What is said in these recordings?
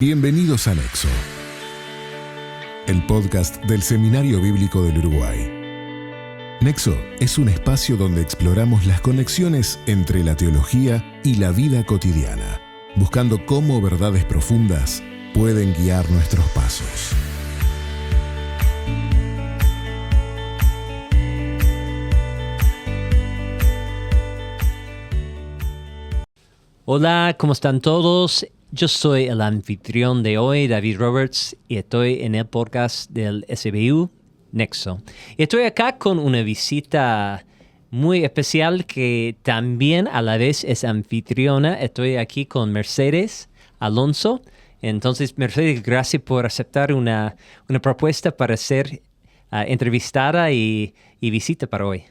Bienvenidos a Nexo, el podcast del Seminario Bíblico del Uruguay. Nexo es un espacio donde exploramos las conexiones entre la teología y la vida cotidiana, buscando cómo verdades profundas pueden guiar nuestros pasos. Hola, ¿cómo están todos? Yo soy el anfitrión de hoy, David Roberts, y estoy en el podcast del SBU Nexo. Y estoy acá con una visita muy especial que también a la vez es anfitriona. Estoy aquí con Mercedes Alonso. Entonces, Mercedes, gracias por aceptar una propuesta para ser entrevistada y visita para hoy.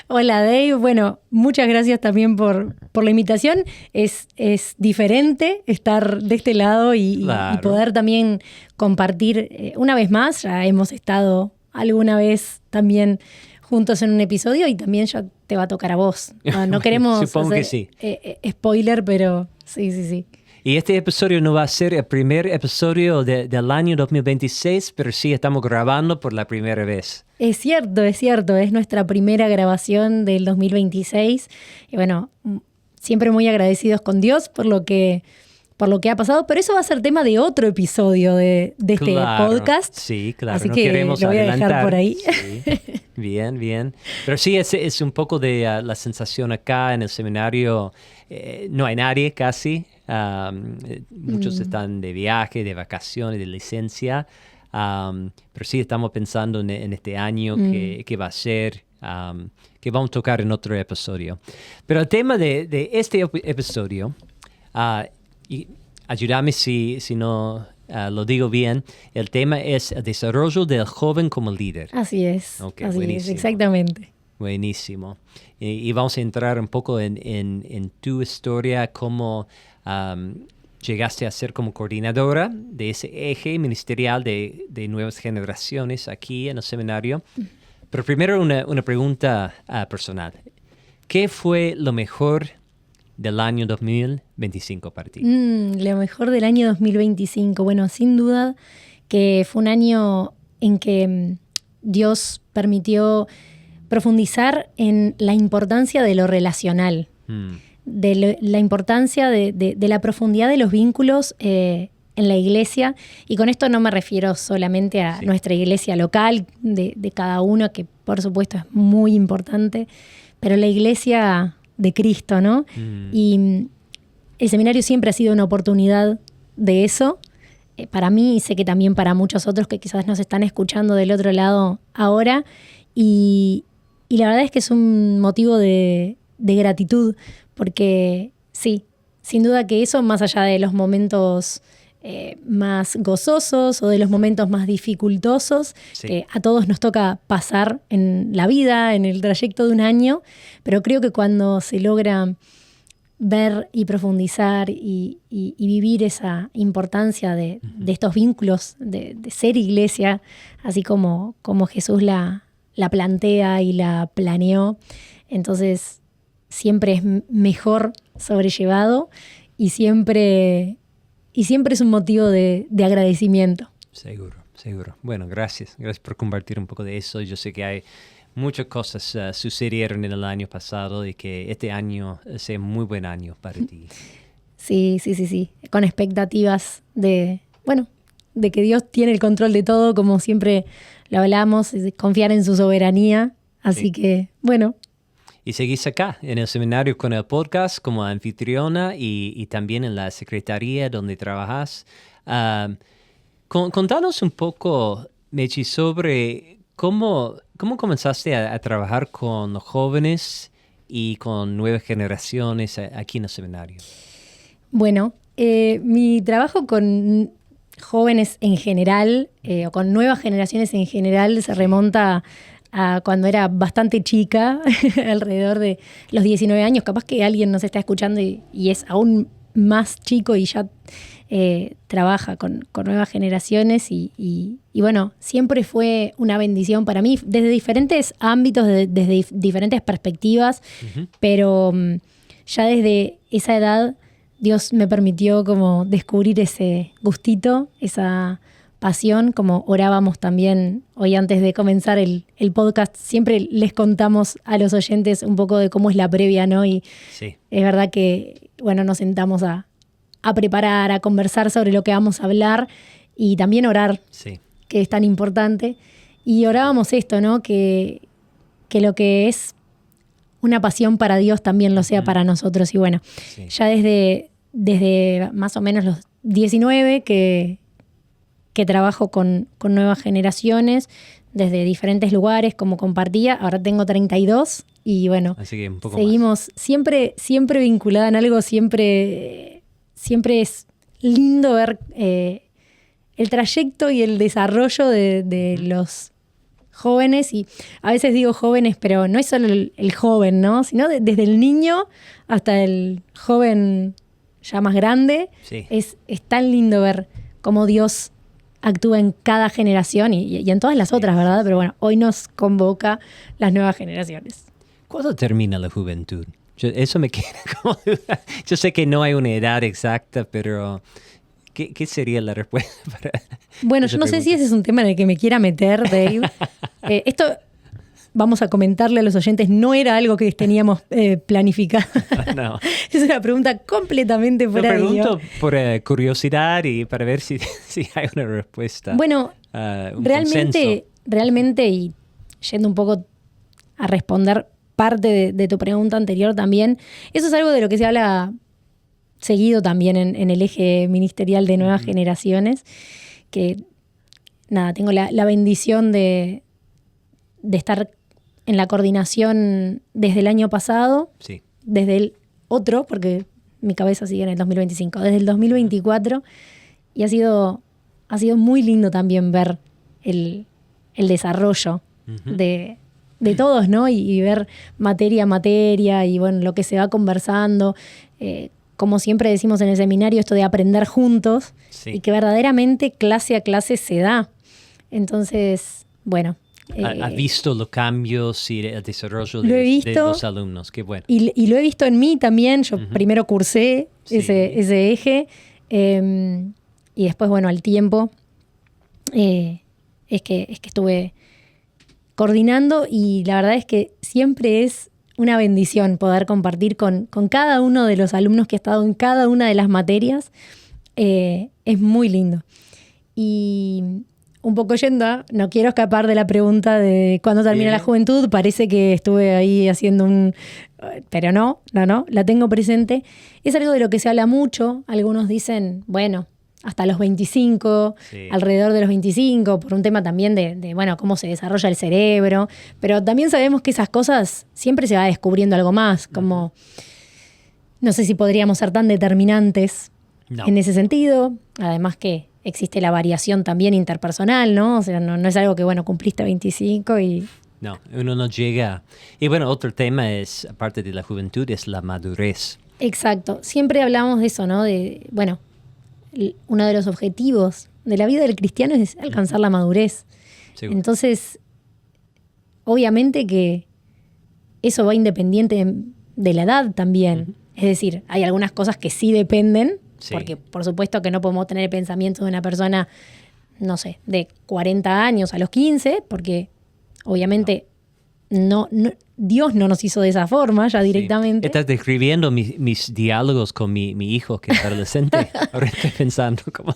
Hola Dave, bueno, muchas gracias también por la invitación. Es diferente estar de este lado y poder también compartir una vez más. Ya hemos estado alguna vez también juntos en un episodio y también ya te va a tocar a vos. No queremos Supongo hacer, que sí. Spoiler, pero sí. Y este episodio no va a ser el primer episodio del año 2026, pero sí estamos grabando por la primera vez. Es cierto. Es nuestra primera grabación del 2026. Y bueno, siempre muy agradecidos con Dios por lo que ha pasado. Pero eso va a ser tema de otro episodio de este podcast. Sí, claro. Así no que queremos lo voy adelantar. a dejar por ahí. Sí. Bien. Pero sí, es un poco de la sensación acá en el seminario. No hay nadie casi. Muchos están de viaje, de vacaciones, de licencia. Pero sí estamos pensando en este año que va a ser, que vamos a tocar en otro episodio. Pero el tema de este episodio, y ayúdame si no lo digo bien, el tema es el desarrollo del joven como líder. Así es, Okay, así buenísimo. es, exactamente. Buenísimo. Y vamos a entrar un poco en tu historia, cómo llegaste a ser como coordinadora de ese eje ministerial de nuevas generaciones aquí en el seminario. Pero primero una pregunta personal. ¿Qué fue lo mejor del año 2025 para ti? Lo mejor del año 2025. Bueno, sin duda que fue un año en que Dios permitió profundizar en la importancia de lo relacional. De la importancia de la profundidad de los vínculos en la iglesia. Y con esto no me refiero solamente a nuestra iglesia local, de cada uno, que por supuesto es muy importante, pero la iglesia de Cristo, ¿no? Y el seminario siempre ha sido una oportunidad de eso, para mí y sé que también para muchos otros que quizás nos están escuchando del otro lado ahora. Y la verdad es que es un motivo de gratitud, porque sí, sin duda que eso, más allá de los momentos más gozosos o de los momentos más dificultosos, que a todos nos toca pasar en la vida, en el trayecto de un año, pero creo que cuando se logra ver y profundizar y vivir esa importancia de estos vínculos, de ser iglesia, así como Jesús la plantea y la planeó, entonces siempre es mejor sobrellevado y siempre es un motivo de agradecimiento. Seguro. Bueno, gracias por compartir un poco de eso. Yo sé que hay muchas cosas sucedieron en el año pasado y que este año sea un muy buen año para ti. Sí. Con expectativas de que Dios tiene el control de todo, como siempre lo hablamos, de confiar en su soberanía. Así que, bueno. Y seguís acá, en el seminario con el podcast, como anfitriona y también en la secretaría donde trabajas. Contanos un poco, Mechi, sobre cómo comenzaste a trabajar con los jóvenes y con nuevas generaciones aquí en el seminario. Bueno, mi trabajo con jóvenes en general, o con nuevas generaciones en general, se remonta a cuando era bastante chica, alrededor de los 19 años. Capaz que alguien nos está escuchando y es aún más chico y ya trabaja con nuevas generaciones y bueno, siempre fue una bendición para mí desde diferentes ámbitos, desde diferentes perspectivas, pero ya desde esa edad Dios me permitió como descubrir ese gustito, esa pasión, como orábamos también hoy antes de comenzar el podcast. Siempre les contamos a los oyentes un poco de cómo es la previa, ¿no? Y Sí. es verdad que, bueno, nos sentamos a preparar, a conversar sobre lo que vamos a hablar y también orar, Sí. que es tan importante. Y orábamos esto, ¿no? Que lo que es una pasión para Dios también lo sea para nosotros. Y bueno, Sí. ya desde más o menos los 19 que trabajo con nuevas generaciones, desde diferentes lugares, como compartía, ahora tengo 32 y bueno, Así que un poco seguimos siempre vinculada en algo, siempre es lindo ver el trayecto y el desarrollo de los jóvenes, y a veces digo jóvenes, pero no es solo el joven, ¿no? Sino desde el niño hasta el joven ya más grande. Sí. Es tan lindo ver cómo Dios actúa en cada generación y en todas las otras, ¿verdad? Pero bueno, hoy nos convoca las nuevas generaciones. ¿Cuándo termina la juventud? Eso me queda como duda. Yo sé que no hay una edad exacta, pero ¿qué sería la respuesta para Bueno, esa yo no sé pregunta? si ese es un tema en el que me quiera meter, Dave. Esto, vamos a comentarle a los oyentes, no era algo que teníamos planificado. No. Es una pregunta completamente Lo fuera de pregunto guión. por curiosidad y para ver si hay una respuesta. Bueno, Un realmente, y yendo un poco a responder parte de tu pregunta anterior también, eso es algo de lo que se habla seguido también en el eje ministerial de nuevas generaciones, que nada, tengo la bendición de estar en la coordinación desde el año pasado, consenso. Sí. desde el otro, porque mi cabeza sigue en el 2025, desde el 2024, y ha sido muy lindo también ver el desarrollo de todos, ¿no? Y ver materia a materia y bueno, lo que se va conversando. Como siempre decimos en el seminario, esto de aprender juntos, Sí. y que verdaderamente clase a clase se da. Entonces, bueno. ¿Has visto los cambios y el desarrollo Lo he de visto. los alumnos? Qué bueno. Y lo he visto en mí también. Yo primero cursé Sí. ese eje y después, bueno, al tiempo es que estuve coordinando, y la verdad es que siempre es una bendición poder compartir con cada uno de los alumnos que ha estado en cada una de las materias. Es muy lindo. Y un poco yendo, no quiero escapar de la pregunta de cuándo termina Bien. la juventud. Parece que estuve ahí haciendo pero no, la tengo presente. Es algo de lo que se habla mucho. Algunos dicen, bueno, hasta los 25, Sí. alrededor de los 25, por un tema también de bueno, cómo se desarrolla el cerebro. Pero también sabemos que esas cosas siempre se va descubriendo algo más, como no sé si podríamos ser tan determinantes No. en ese sentido. Además que existe la variación también interpersonal, ¿no? O sea, no es algo que, bueno, cumpliste 25 y... No, uno no llega. Y bueno, otro tema es, aparte de la juventud, es la madurez. Exacto. Siempre hablamos de eso, ¿no? De, bueno, uno de los objetivos de la vida del cristiano es alcanzar la madurez. Seguro. Entonces, obviamente que eso va independiente de la edad también. Es decir, hay algunas cosas que sí dependen, Sí. porque por supuesto que no podemos tener el pensamiento de una persona, no sé, de 40 años a los 15, porque obviamente no, Dios no nos hizo de esa forma ya directamente. Sí. Estás describiendo mis diálogos con mi hijo, que es adolescente. Ahora estoy pensando como...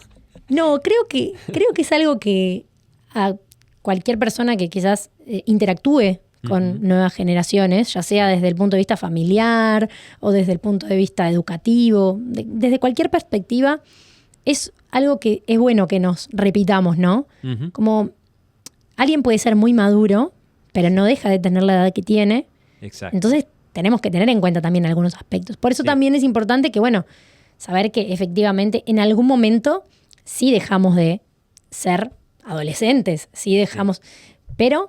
No, creo que es algo que a cualquier persona que quizás interactúe con nuevas generaciones, ya sea desde el punto de vista familiar o desde el punto de vista educativo, desde cualquier perspectiva, es algo que es bueno que nos repitamos, ¿no? Ujú. Como alguien puede ser muy maduro, pero no deja de tener la edad que tiene. Exacto. Entonces tenemos que tener en cuenta también algunos aspectos. Por eso Sí. también es importante que, bueno, saber que efectivamente en algún momento sí dejamos de ser adolescentes, sí dejamos, pero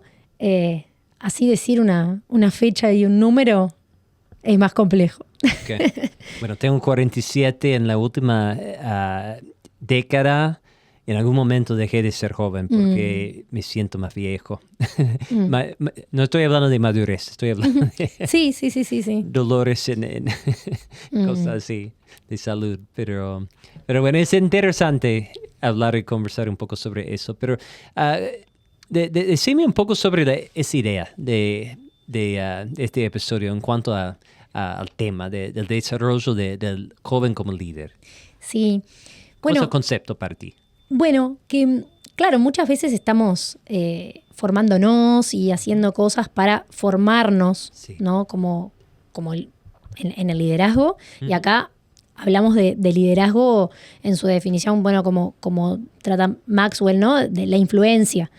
así decir una fecha y un número es más complejo. Ok. Bueno, tengo 47 en la última década. en algún momento dejé de ser joven porque me siento más viejo. No estoy hablando de madurez, estoy hablando de Sí. dolores en cosas así de salud. Pero bueno, es interesante hablar y conversar un poco sobre eso. Pero decime un poco sobre esa idea de este episodio en cuanto al tema del desarrollo del joven como líder. Sí. ¿Cuál es Bueno, el concepto para ti? Bueno, que claro, muchas veces estamos formándonos y haciendo cosas para formarnos, Sí. ¿no? Como en el liderazgo. Y acá hablamos de liderazgo en su definición, bueno, como trata Maxwell, ¿no? De la influencia.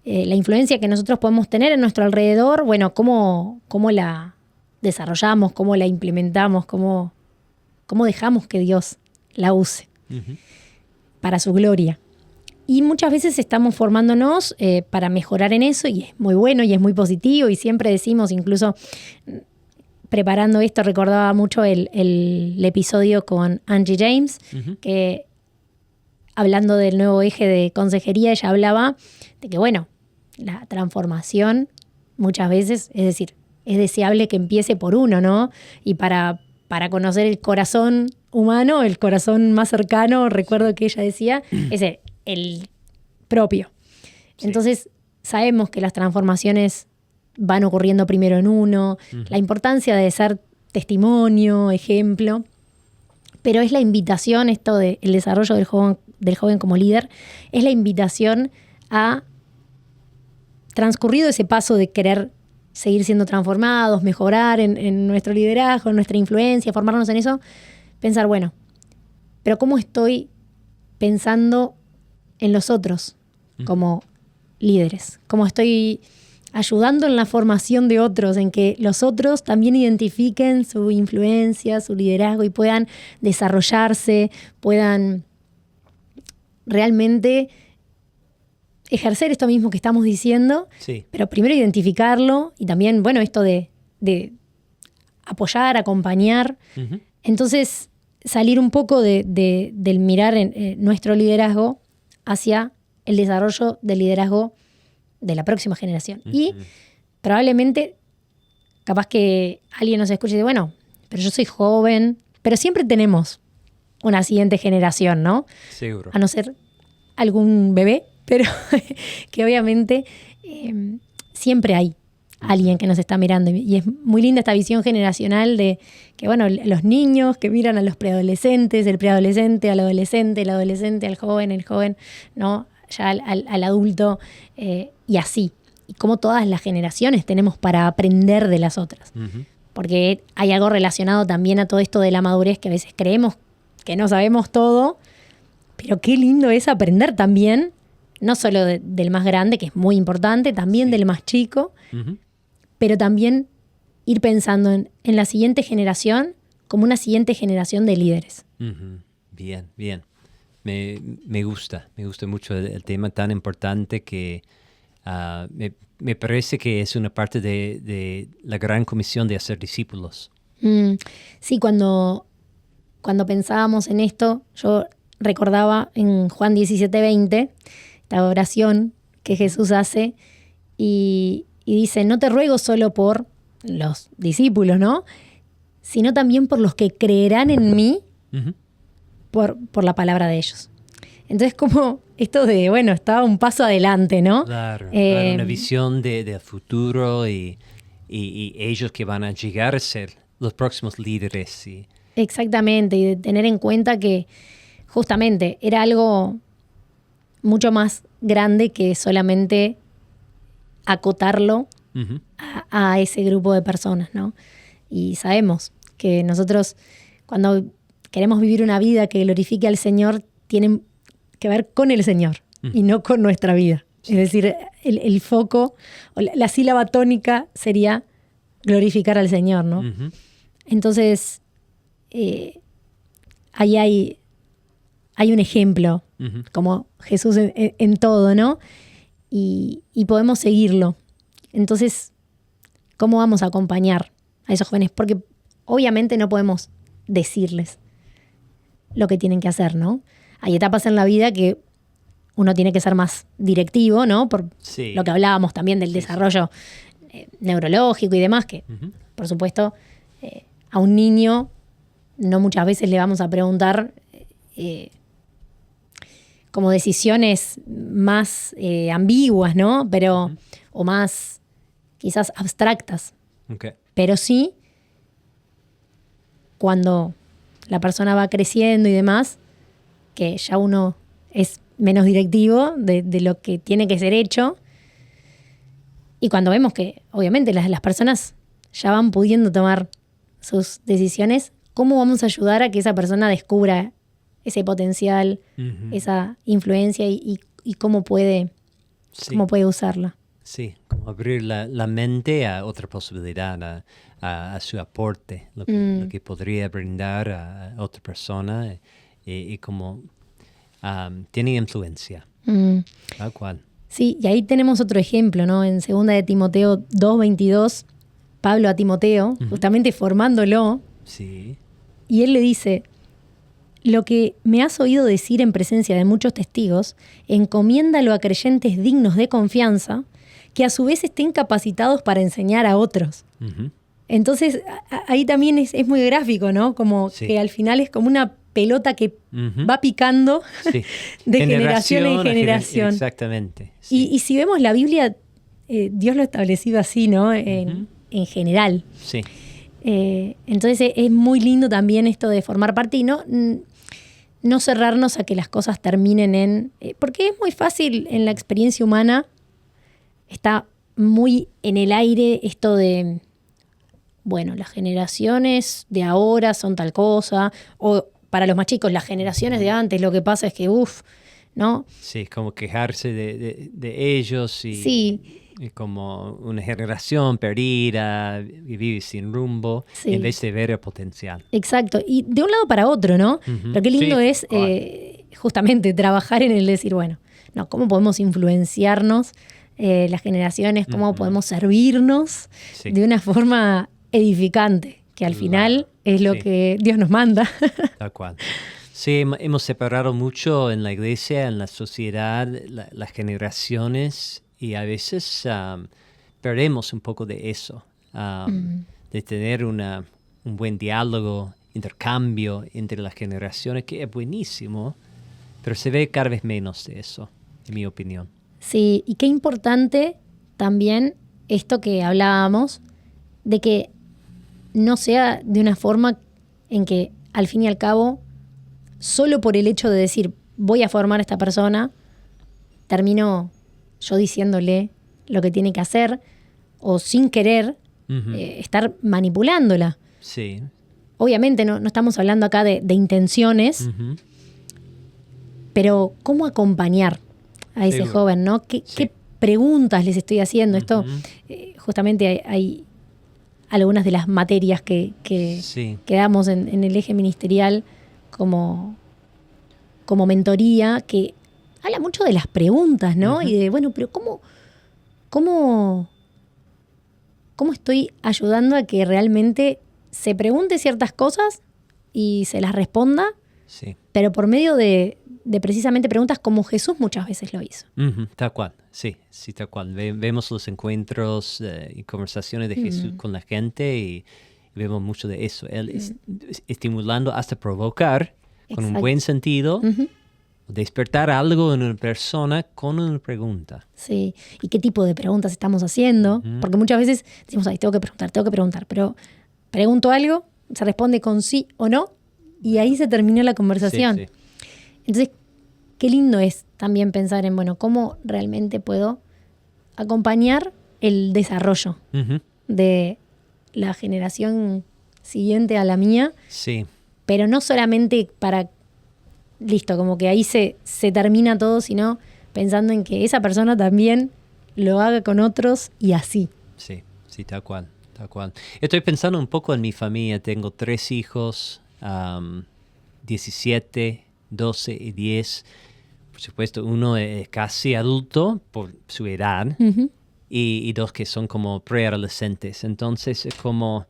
La influencia que nosotros podemos tener en nuestro alrededor, bueno, cómo la desarrollamos, cómo la implementamos, cómo dejamos que Dios la use para su gloria. Y muchas veces estamos formándonos para mejorar en eso, y es muy bueno y es muy positivo, y siempre decimos, incluso preparando esto, recordaba mucho el episodio con Angie James, que hablando del nuevo eje de consejería, ella hablaba de que, bueno, la transformación muchas veces, es decir, es deseable que empiece por uno, ¿no? Y para conocer el corazón humano, el corazón más cercano, recuerdo que ella decía, es el propio. Sí. Entonces, sabemos que las transformaciones van ocurriendo primero en uno, la importancia de ser testimonio, ejemplo, pero es la invitación, esto del desarrollo del joven como líder, es la invitación a, transcurrido ese paso de querer seguir siendo transformados, mejorar en nuestro liderazgo, en nuestra influencia, formarnos en eso, pensar, bueno, pero ¿cómo estoy pensando en los otros como líderes? ¿Cómo estoy ayudando en la formación de otros, en que los otros también identifiquen su influencia, su liderazgo y puedan desarrollarse, puedan realmente ejercer esto mismo que estamos diciendo, sí. Pero primero identificarlo y también, bueno, esto de apoyar, acompañar. Entonces, salir un poco del mirar en nuestro liderazgo hacia el desarrollo del liderazgo de la próxima generación. Y probablemente, capaz que alguien nos escuche y dice, bueno, pero yo soy joven, pero siempre tenemos una siguiente generación, ¿no? Seguro. A no ser algún bebé, pero que obviamente siempre hay alguien que nos está mirando. Y es muy linda esta visión generacional de que, bueno, los niños que miran a los preadolescentes, el preadolescente al adolescente, el adolescente al joven, el joven, ¿no? Ya al adulto, y así. Y como todas las generaciones tenemos para aprender de las otras. Porque hay algo relacionado también a todo esto de la madurez, que a veces creemos que no sabemos todo, pero qué lindo es aprender también, no solo del más grande, que es muy importante, también del más chico, pero también ir pensando en la siguiente generación como una siguiente generación de líderes. Bien, bien. Me gusta mucho el tema tan importante que me parece que es una parte de la gran comisión de hacer discípulos. Sí, cuando pensábamos en esto, yo recordaba en Juan 17:20, esta oración que Jesús hace y dice, no te ruego solo por los discípulos, ¿no? Sino también por los que creerán en mí por la palabra de ellos. Entonces, como esto de, bueno, estaba un paso adelante, ¿no? Claro, una visión del futuro y ellos que van a llegar a ser los próximos líderes. Sí. Exactamente, y de tener en cuenta que justamente era algo mucho más grande que solamente acotarlo a ese grupo de personas, ¿no? Y sabemos que nosotros, cuando queremos vivir una vida que glorifique al Señor, tiene que ver con el Señor y no con nuestra vida. Sí. Es decir, el foco, o la sílaba tónica sería glorificar al Señor, ¿no? Entonces, ahí hay un ejemplo, como Jesús en todo, ¿no? Y podemos seguirlo. Entonces, ¿cómo vamos a acompañar a esos jóvenes? Porque obviamente no podemos decirles lo que tienen que hacer, ¿no? Hay etapas en la vida que uno tiene que ser más directivo, ¿no? Por Sí. lo que hablábamos también del desarrollo neurológico y demás, que por supuesto a un niño no muchas veces le vamos a preguntar como decisiones más ambiguas, ¿no? Pero, o más quizás abstractas. Okay. Pero sí, cuando la persona va creciendo y demás, que ya uno es menos directivo de lo que tiene que ser hecho. Y cuando vemos que, obviamente, las personas ya van pudiendo tomar sus decisiones, ¿cómo vamos a ayudar a que esa persona descubra ese potencial, esa influencia y cómo puede, Sí. cómo puede usarla? Sí, como abrir la mente a otra posibilidad, a su aporte, lo que podría brindar a otra persona y como tiene influencia, tal cual. Sí, y ahí tenemos otro ejemplo, ¿no? En 2 de Timoteo 2:22, Pablo a Timoteo, justamente formándolo, Sí, y él le dice: lo que me has oído decir en presencia de muchos testigos, encomiéndalo a creyentes dignos de confianza, que a su vez estén capacitados para enseñar a otros. Entonces, ahí también es muy gráfico, ¿no? Como Sí. que al final es como una pelota que va picando sí. de generación en a generación. Exactamente. Sí. Y si vemos la Biblia, Dios lo ha establecido así, ¿no? En general. Sí. Entonces es muy lindo también esto de formar parte y no cerrarnos a que las cosas terminen en... porque es muy fácil en la experiencia humana, está muy en el aire esto de, bueno, las generaciones de ahora son tal cosa, o para los más chicos, las generaciones de antes, lo que pasa es que, ¿no? Sí, como quejarse de ellos y, Sí. y como una generación perdida y vive sin rumbo Sí. en vez de ver el potencial. Exacto. Y de un lado para otro, ¿no? Lo que lindo Sí, es justamente trabajar en el decir, bueno, no, ¿cómo podemos influenciarnos las generaciones? ¿Cómo podemos servirnos Sí. de una forma edificante? Que al final es lo Sí. que Dios nos manda. Tal cual. Sí, hemos separado mucho en la iglesia, en la sociedad, las generaciones y a veces perdemos un poco de eso, de tener un buen diálogo, intercambio entre las generaciones, que es buenísimo, pero se ve cada vez menos de eso, en mi opinión. Sí, y qué importante también esto que hablábamos, de que no sea de una forma en que al fin y al cabo, solo por el hecho de decir voy a formar a esta persona, termino yo diciéndole lo que tiene que hacer o sin querer estar manipulándola. Sí. Obviamente no estamos hablando acá de intenciones, pero ¿cómo acompañar a ese Seguro. joven, ¿no? ¿Qué preguntas les estoy haciendo? Esto, justamente hay algunas de las materias que damos en el eje ministerial como mentoría, que habla mucho de las preguntas, ¿no? Y de, bueno, pero ¿cómo estoy ayudando a que realmente se pregunte ciertas cosas y se las responda? Sí. Pero por medio de precisamente preguntas como Jesús muchas veces lo hizo. Tal cual, sí, tal cual. Vemos los encuentros y conversaciones de Jesús con la gente y vemos mucho de eso. Él estimulando hasta provocar con un buen sentido, despertar algo en una persona con una pregunta. Sí, y qué tipo de preguntas estamos haciendo, porque muchas veces decimos, ay, tengo que preguntar, pero pregunto algo, se responde con sí o no, y ahí se terminó la conversación. Sí. Entonces, qué lindo es también pensar en, bueno, cómo realmente puedo acompañar el desarrollo de la generación siguiente a la mía, Sí. pero no solamente para, listo, como que ahí se termina todo, sino pensando en que esa persona también lo haga con otros y así. Sí, tal cual. Estoy pensando un poco en mi familia. Tengo 3 hijos, 17, 12 y 10. Por supuesto, uno es casi adulto por su edad y 2 que son como preadolescentes. Entonces, es como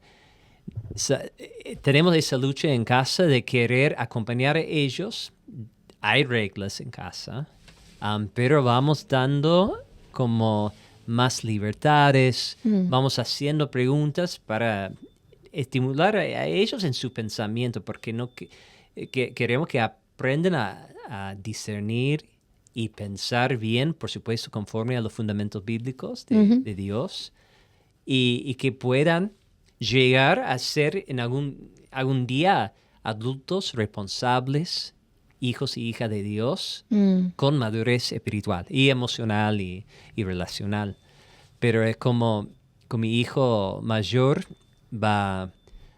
tenemos esa lucha en casa de querer acompañar a ellos. Hay reglas en casa, pero vamos dando como más libertades, vamos haciendo preguntas para estimular a ellos en su pensamiento, porque queremos que aprendan a discernir y pensar bien, por supuesto, conforme a los fundamentos bíblicos de Dios, y que puedan llegar a ser en algún día adultos responsables, hijos y hijas de Dios, con madurez espiritual y emocional y relacional. Pero es como con mi hijo mayor va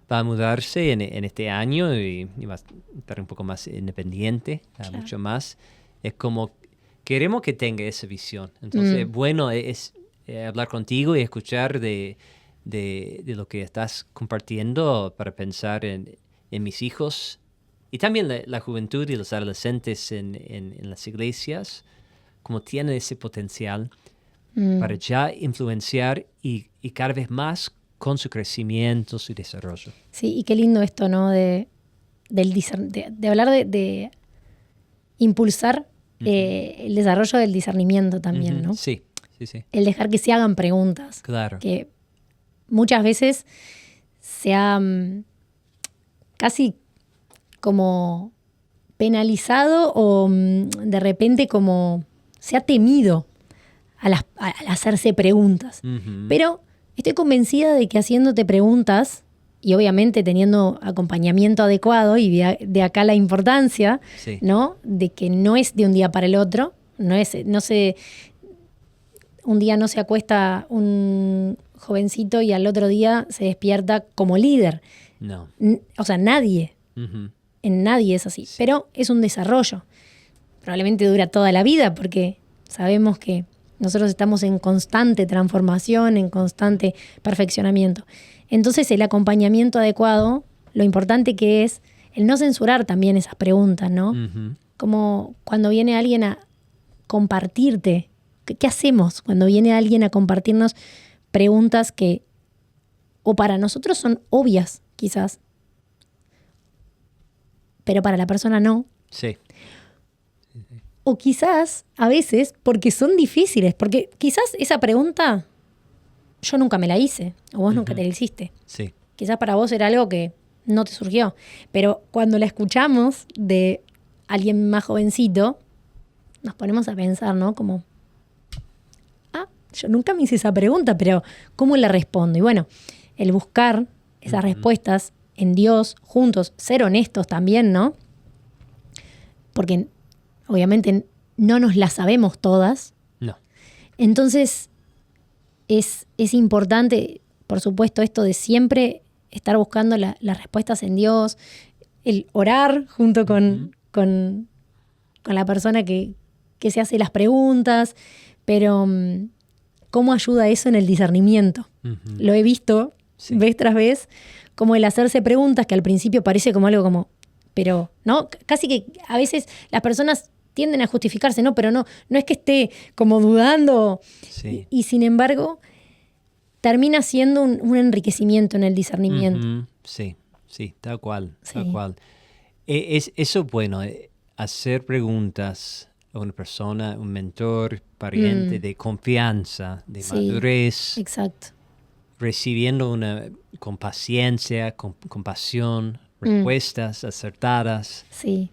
a mudarse en este año y va a estar un poco más independiente, claro, mucho más. Es como queremos que tenga esa visión. Entonces, bueno, es hablar contigo y escuchar de lo que estás compartiendo para pensar en mis hijos y también la juventud y los adolescentes en las iglesias, como tienen ese potencial para ya influenciar y cada vez más con su crecimiento, su desarrollo. Sí, y qué lindo esto, ¿no? De hablar de impulsar el desarrollo del discernimiento también, ¿no? Sí, sí, sí. El dejar que se hagan preguntas. Claro. Que muchas veces se ha casi como penalizado o de repente como se ha temido al hacerse preguntas. Pero estoy convencida de que haciéndote preguntas y obviamente teniendo acompañamiento adecuado, y de acá la importancia, sí, ¿no? De que no es de un día para el otro, un día no se acuesta un jovencito y al otro día se despierta como líder. No. O sea, nadie. En nadie es así. Sí. Pero es un desarrollo. Probablemente dura toda la vida porque sabemos que nosotros estamos en constante transformación, en constante perfeccionamiento. Entonces, el acompañamiento adecuado, lo importante que es el no censurar también esas preguntas, ¿no? Como cuando viene alguien a compartirte. ¿Qué hacemos cuando viene alguien a compartirnos preguntas que o para nosotros son obvias, quizás, pero para la persona no? Sí. O quizás, a veces, porque son difíciles, porque quizás esa pregunta yo nunca me la hice, o vos nunca te la hiciste. Sí. Quizás para vos era algo que no te surgió, pero cuando la escuchamos de alguien más jovencito, nos ponemos a pensar, ¿no? Como, yo nunca me hice esa pregunta, pero ¿cómo la respondo? Y bueno, el buscar esas respuestas en Dios, juntos, ser honestos también, ¿no? Porque obviamente no nos las sabemos todas. No. Entonces, es importante, por supuesto, esto de siempre estar buscando las respuestas en Dios, el orar junto con la persona que se hace las preguntas, pero ¿cómo ayuda eso en el discernimiento? Lo he visto vez tras vez, como el hacerse preguntas que al principio parece como algo como, pero, ¿no? Casi que a veces las personas tienden a justificarse, ¿no? Pero no es que esté como dudando. Sí. Y sin embargo, termina siendo un enriquecimiento en el discernimiento. Sí, tal cual, Sí. tal cual. Eso es bueno, hacer preguntas a una persona, un mentor, pariente de confianza, de madurez. Exacto. Recibiendo con paciencia, con compasión, respuestas acertadas. Sí.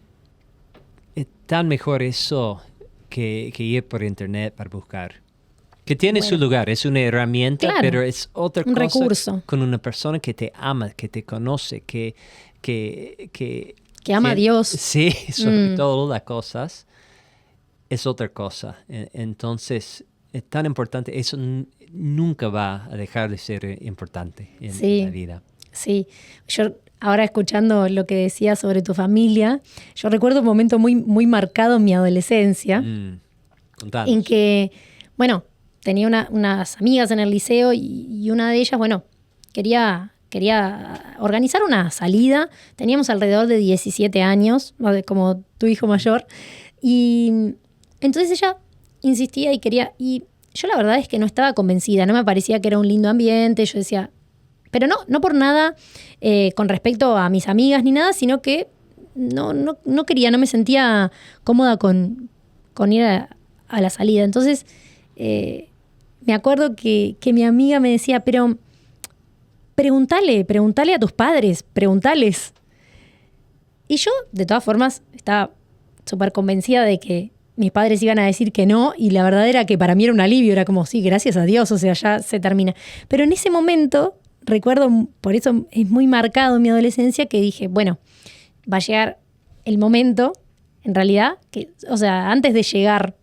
Es tan mejor eso que ir por internet para buscar. Que tiene su lugar, es una herramienta, claro, pero es otra cosa. Recurso. Con una persona que te ama, que te conoce, que ama a Dios. Sí, sobre todo las cosas. Es otra cosa. Entonces, es tan importante. Eso nunca va a dejar de ser importante en la vida. Sí. Yo, ahora escuchando lo que decías sobre tu familia, yo recuerdo un momento muy, muy marcado en mi adolescencia. Contanos. En que, bueno, tenía unas amigas en el liceo y una de ellas, bueno, quería organizar una salida. Teníamos alrededor de 17 años, como tu hijo mayor. Y entonces ella insistía y quería, y yo la verdad es que no estaba convencida, no me parecía que era un lindo ambiente. Yo decía, pero no por nada con respecto a mis amigas ni nada, sino que no quería, no me sentía cómoda con ir a la salida. Entonces, me acuerdo que mi amiga me decía, pero pregúntale a tus padres, pregúntales. Y yo, de todas formas, estaba súper convencida de que mis padres iban a decir que no, y la verdad era que para mí era un alivio, era como, sí, gracias a Dios, o sea, ya se termina. Pero en ese momento, recuerdo, por eso es muy marcado en mi adolescencia, que dije, bueno, va a llegar el momento, en realidad, que, o sea, antes de llegar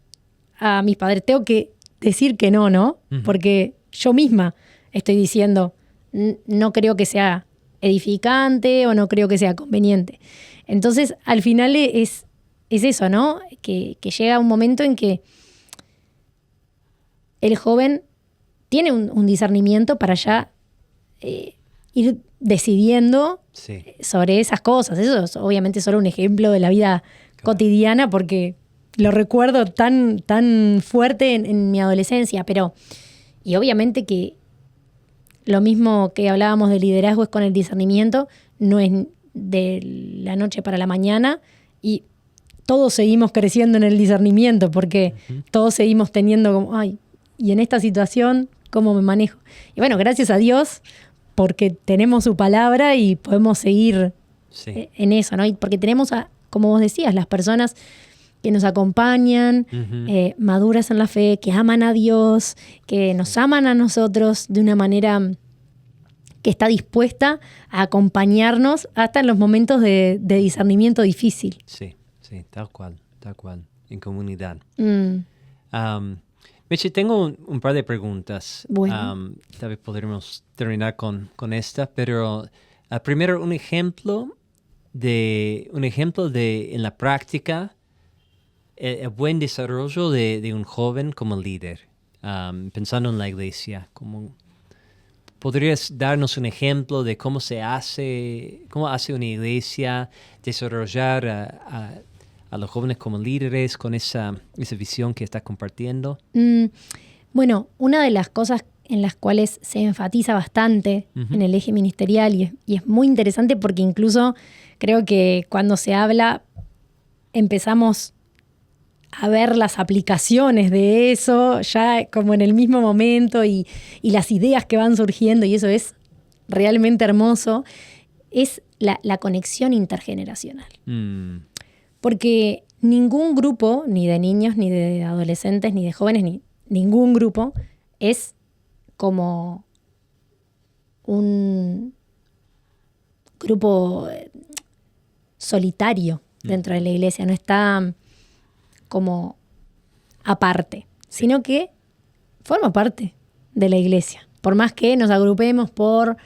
a mis padres, tengo que decir que no, ¿no? Uh-huh. Porque yo misma estoy diciendo, no creo que sea edificante o no creo que sea conveniente. Entonces, al final es eso, ¿no? Que llega un momento en que el joven tiene un discernimiento para ya ir decidiendo sobre esas cosas. Eso es obviamente solo un ejemplo de la vida cotidiana, porque lo recuerdo tan fuerte en mi adolescencia, pero y obviamente que lo mismo que hablábamos de liderazgo es con el discernimiento, no es de la noche para la mañana, y todos seguimos creciendo en el discernimiento, porque todos seguimos teniendo como, ay, y en esta situación, ¿cómo me manejo? Y bueno, gracias a Dios, porque tenemos su palabra y podemos seguir en eso, ¿no? Y porque tenemos, como vos decías, las personas que nos acompañan, maduras en la fe, que aman a Dios, que nos aman a nosotros de una manera que está dispuesta a acompañarnos hasta en los momentos de discernimiento difícil. Sí, tal cual, en comunidad. Meche, tengo un par de preguntas. Bueno. Tal vez podremos terminar con esta, pero primero un ejemplo de en la práctica el buen desarrollo de un joven como líder, pensando en la iglesia. ¿Podrías darnos un ejemplo de cómo hace una iglesia desarrollar a los jóvenes como líderes con esa visión que estás compartiendo? Bueno, una de las cosas en las cuales se enfatiza bastante en el eje ministerial, y es muy interesante porque incluso creo que cuando se habla empezamos a ver las aplicaciones de eso ya como en el mismo momento, y las ideas que van surgiendo, y eso es realmente hermoso, es la conexión intergeneracional. Porque ningún grupo, ni de niños, ni de adolescentes, ni de jóvenes, ningún grupo es como un grupo solitario dentro de la iglesia, no está como aparte, sino que forma parte de la iglesia. Por más que nos agrupemos por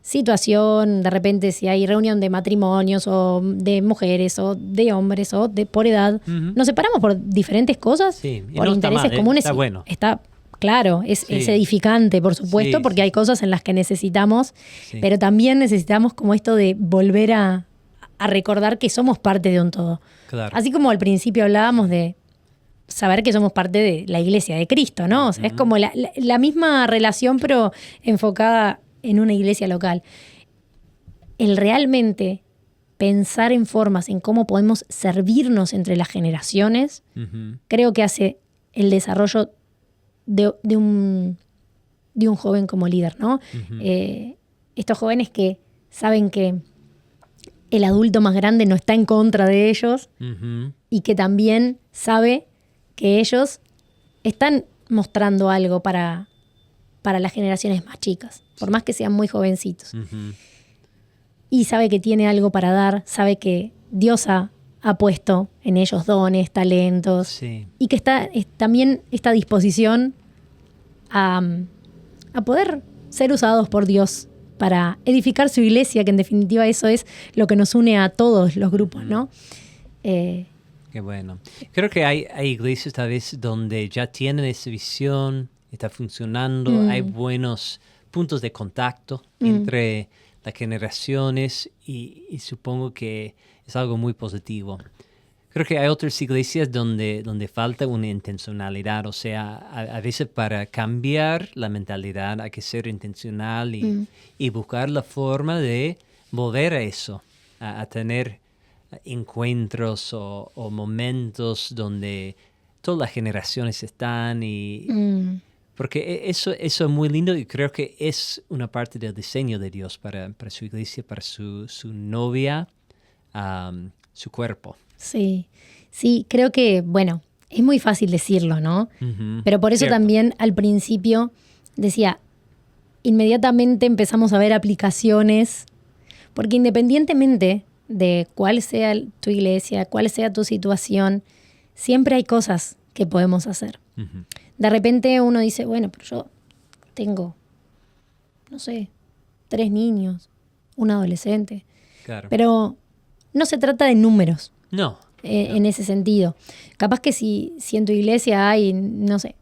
situación, de repente si hay reunión de matrimonios o de mujeres o de hombres o por edad, nos separamos por diferentes cosas, por intereses comunes. Está bueno. Está claro, es edificante, por supuesto, porque hay cosas en las que necesitamos, pero también necesitamos como esto de volver a recordar que somos parte de un todo. Claro. Así como al principio hablábamos de saber que somos parte de la iglesia de Cristo, ¿no? O sea, es como la misma relación, pero enfocada en una iglesia local. El realmente pensar en formas, en cómo podemos servirnos entre las generaciones, creo que hace el desarrollo de un joven como líder, ¿no? Estos jóvenes que saben que el adulto más grande no está en contra de ellos, y que también sabe que ellos están mostrando algo para las generaciones más chicas, por más que sean muy jovencitos. Y sabe que tiene algo para dar, sabe que Dios ha puesto en ellos dones, talentos, y que está también esta disposición a poder ser usados por Dios para edificar su iglesia, que en definitiva eso es lo que nos une a todos los grupos, ¿no? Qué bueno. Creo que hay iglesias tal vez donde ya tienen esa visión, está funcionando, hay buenos puntos de contacto entre las generaciones, y supongo que es algo muy positivo. Creo que hay otras iglesias donde falta una intencionalidad, o sea, a veces para cambiar la mentalidad hay que ser intencional y buscar la forma de volver a eso, a tener encuentros o momentos donde todas las generaciones están y... Porque eso es muy lindo y creo que es una parte del diseño de Dios para su iglesia, para su novia, su cuerpo. Sí, sí, creo que, bueno, es muy fácil decirlo, ¿no? Pero por eso Cierto. también al principio decía, inmediatamente empezamos a ver aplicaciones, porque independientemente de cuál sea tu iglesia, cuál sea tu situación, siempre hay cosas que podemos hacer. De repente uno dice, bueno, pero yo tengo, no sé, 3 niños, un adolescente. Claro. Pero no se trata de números No. en ese sentido. Capaz que si en tu iglesia hay, no sé,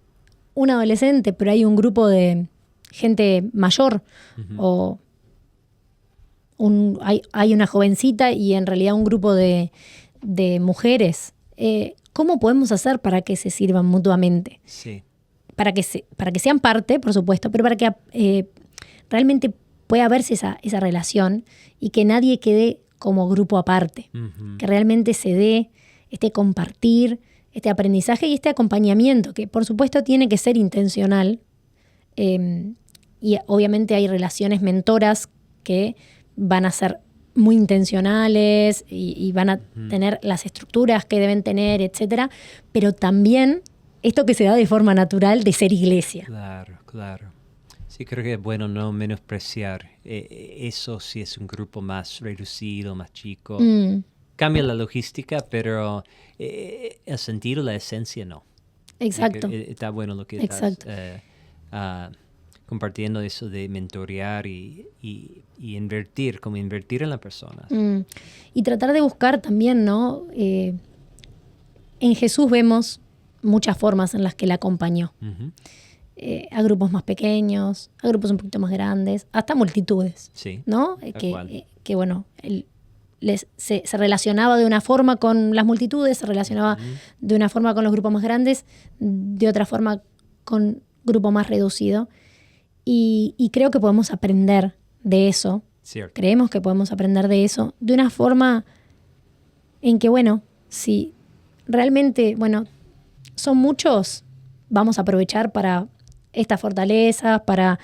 un adolescente, pero hay un grupo de gente mayor o hay una jovencita y en realidad un grupo de mujeres, ¿cómo podemos hacer para que se sirvan mutuamente? Sí. Para que sean parte, por supuesto, pero para que realmente pueda verse esa relación y que nadie quede como grupo aparte. Que realmente se dé este compartir, este aprendizaje y este acompañamiento, que por supuesto tiene que ser intencional. Y obviamente hay relaciones mentoras que van a ser muy intencionales y van a tener las estructuras que deben tener, etcétera, pero también esto que se da de forma natural de ser iglesia. Claro, claro. Sí, creo que es bueno no menospreciar eso si es un grupo más reducido, más chico. Cambia la logística, pero el sentido, la esencia no. Exacto. Está bueno lo que estás compartiendo, eso de mentorear y invertir, como invertir en las personas. Y tratar de buscar también, ¿no? En Jesús vemos muchas formas en las que Él acompañó. A grupos más pequeños, a grupos un poquito más grandes, hasta multitudes, Sí, ¿no? Que bueno, Él se relacionaba de una forma con las multitudes, se relacionaba de una forma con los grupos más grandes, de otra forma con grupo más reducido. Y creo que podemos aprender de eso. cierto. Creemos que podemos aprender de eso de una forma en que, bueno, si realmente, bueno, son muchos, vamos a aprovechar para estas fortalezas, para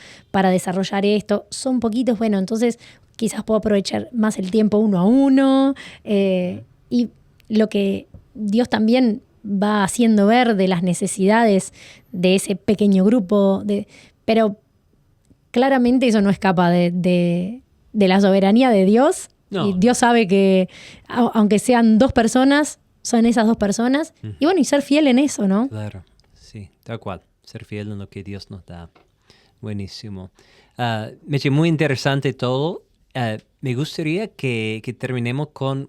desarrollar esto. Son poquitos, bueno, entonces quizás puedo aprovechar más el tiempo uno a uno. Y lo que Dios también va haciendo ver de las necesidades de ese pequeño grupo, pero claramente eso no escapa de la soberanía de Dios. No. Y Dios sabe que aunque sean 2 personas, son esas 2 personas. Y bueno, y ser fiel en eso, ¿no? Claro, sí, tal cual. Ser fiel en lo que Dios nos da. Buenísimo. Meche, muy interesante todo. Me gustaría que terminemos con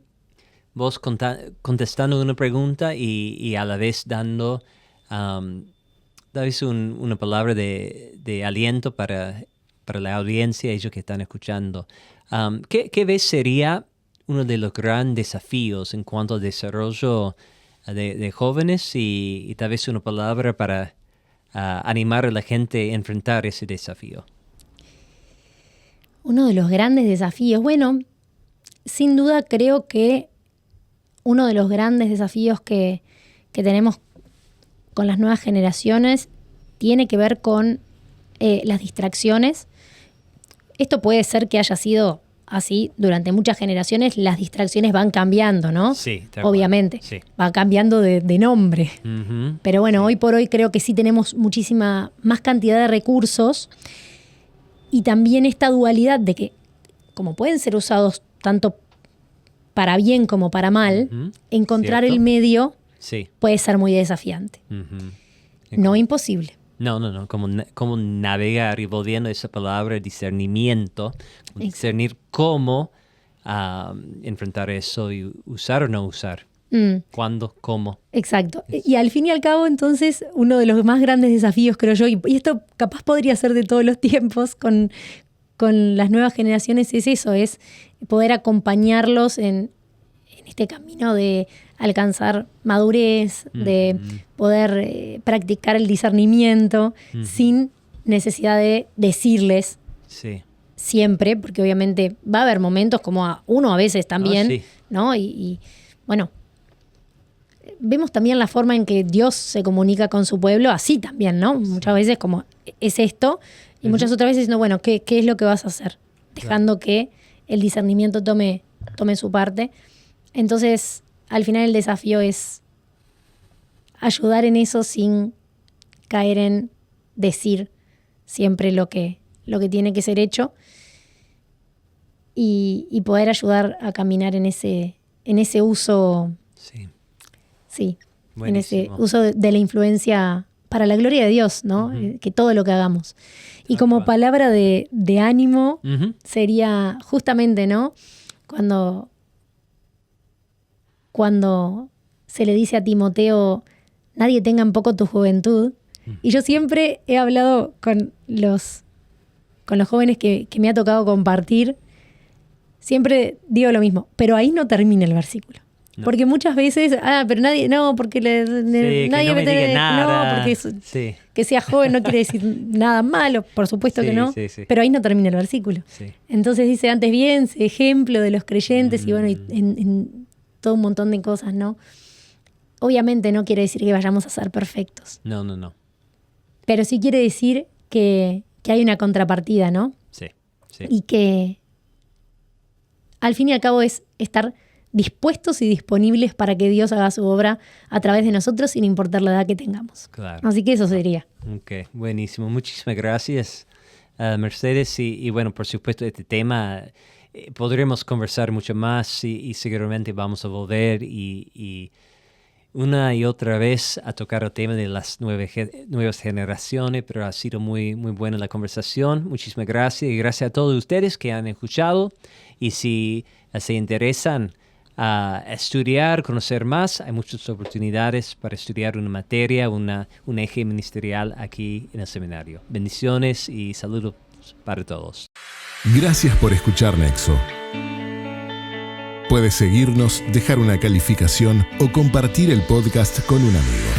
vos contestando una pregunta y a la vez dando tal vez una palabra de aliento para la audiencia, ellos que están escuchando. ¿Qué ves sería uno de los grandes desafíos en cuanto al desarrollo de jóvenes y tal vez una palabra para animar a la gente a enfrentar ese desafío? Uno de los grandes desafíos, bueno, sin duda creo que uno de los grandes desafíos que tenemos con las nuevas generaciones tiene que ver con las distracciones. Esto puede ser que haya sido así durante muchas generaciones, las distracciones van cambiando, ¿no? Sí, obviamente. Sí. Va cambiando de nombre. Pero bueno, sí. Hoy por hoy creo que sí tenemos muchísima más cantidad de recursos y también esta dualidad de que, como pueden ser usados tanto para bien como para mal, encontrar Cierto. el medio Sí. puede ser muy desafiante. No imposible. No. Como navegar, y volviendo a esa palabra, discernimiento, discernir cómo enfrentar eso y usar o no usar. ¿Cuándo? ¿Cómo? Exacto. Y al fin y al cabo, entonces, uno de los más grandes desafíos, creo yo, y esto capaz podría ser de todos los tiempos con las nuevas generaciones, es eso, es poder acompañarlos en este camino de alcanzar madurez, de poder practicar el discernimiento sin necesidad de decirles Sí. siempre, porque obviamente va a haber momentos como a uno a veces también, sí. ¿no? Y bueno, vemos también la forma en que Dios se comunica con su pueblo, así también, ¿no? Muchas veces como es esto, y muchas otras veces no, bueno, ¿qué es lo que vas a hacer? Dejando que el discernimiento tome su parte. Entonces, al final el desafío es ayudar en eso sin caer en decir siempre lo que tiene que ser hecho y poder ayudar a caminar en ese uso, sí, en ese uso de la influencia para la gloria de Dios, ¿no? Que todo lo que hagamos. Y como palabra de ánimo sería justamente, ¿no? Cuando se le dice a Timoteo, nadie tenga en poco tu juventud. Y yo siempre he hablado con los jóvenes que me ha tocado compartir, siempre digo lo mismo, pero ahí no termina el versículo. No. Porque muchas veces, pero nadie, no, porque nadie no me diga nada. No, porque que sea joven no quiere decir nada malo, por supuesto que no, pero ahí no termina el versículo. Sí. Entonces dice antes bien, sé ejemplo de los creyentes y bueno, en todo un montón de cosas, ¿no? Obviamente no quiere decir que vayamos a ser perfectos. No. Pero sí quiere decir que hay una contrapartida, ¿no? Sí. Y que al fin y al cabo es estar dispuestos y disponibles para que Dios haga su obra a través de nosotros sin importar la edad que tengamos. Claro. Así que eso sería. Ok, buenísimo. Muchísimas gracias, Mercedes. Y bueno, por supuesto, este tema podremos conversar mucho más y seguramente vamos a volver y una y otra vez a tocar el tema de las nuevas generaciones, pero ha sido muy, muy buena la conversación. Muchísimas gracias y gracias a todos ustedes que han escuchado. Y si se interesan a estudiar, conocer más, hay muchas oportunidades para estudiar una materia, un eje ministerial aquí en el seminario. Bendiciones y saludos para todos. Gracias por escuchar Nexo. Puedes seguirnos, dejar una calificación o compartir el podcast con un amigo.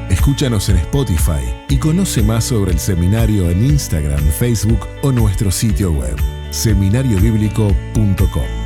Escúchanos en Spotify y conoce más sobre el seminario en Instagram, Facebook o nuestro sitio web, seminariobíblico.com.